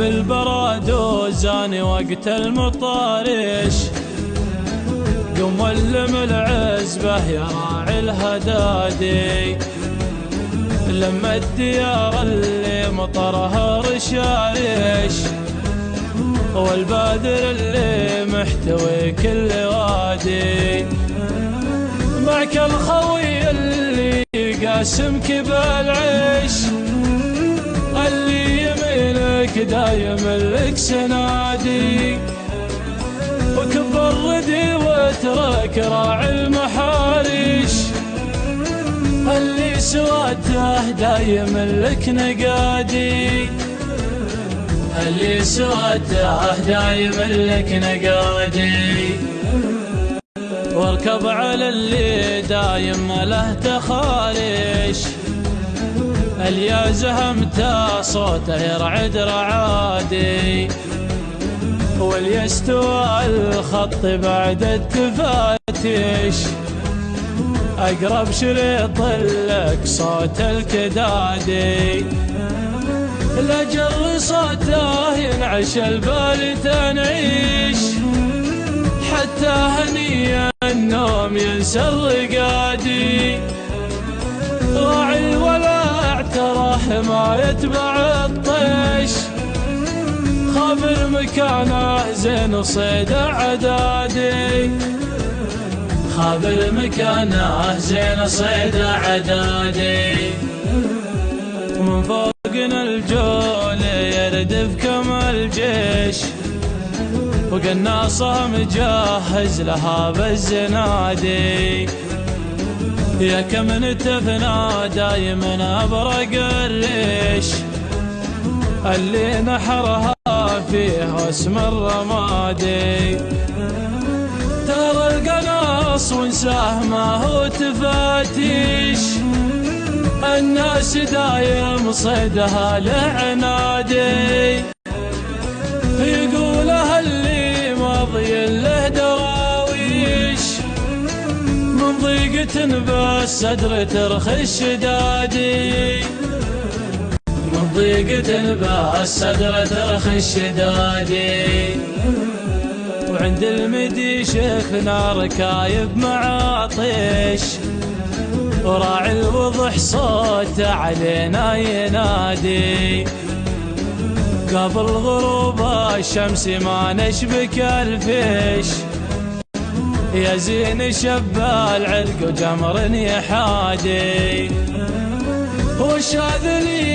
بالبراد وزاني وقت المطارش، قم ولم العزبة يا راعي الهدادي، لما الديار اللي مطرها رشارش، والبادر اللي محتوي كل وادي، معك الخوي اللي قاسمك بالعيش، اللي يمينك دايم لك سنادي، وكبر ردي واترك راعي المحارش، اللي سواته دايم لك نقادي، اللي سواته دايم لك نقادي، واركب على اللي دايم له تخارش، اللي زهمته صوته يرعد رعادي، واللي يستوى الخط بعد التفاتش، أقرب شريط لك صوت الكدادي، لأجل صوته ينعش البال تنعيش، حتى هني النوم ينسى الرقادي، راعي الولاع ترى حماية مع الطيش، خابر مكانه زين صيد عدادي، خابر مكانه زين صيد عدادي، ومن فوقنا الجول يردف كما الجيش، وقناصه مجهز لها بالزنادي، يا كم نتفنا دايما ابرق الريش، اللي نحرها فيه اسم الرمادي، ترى القناص ونساه ما هو تفاتيش، الناس دايم صيدها لعنادي، يقولها اللي ماضي له دراويش، من ضيقة بالصدر ترخي شدادي، من ضيقة بالصدر ترخي الشدادي، وعند المدي شفنا ركايب معاطيش، وراعي الوضح صوته علينا ينادي، قبل غروب الشمس ما نشبك الفيش، يا زين شب العلق وجمر يحادي، وشاذلي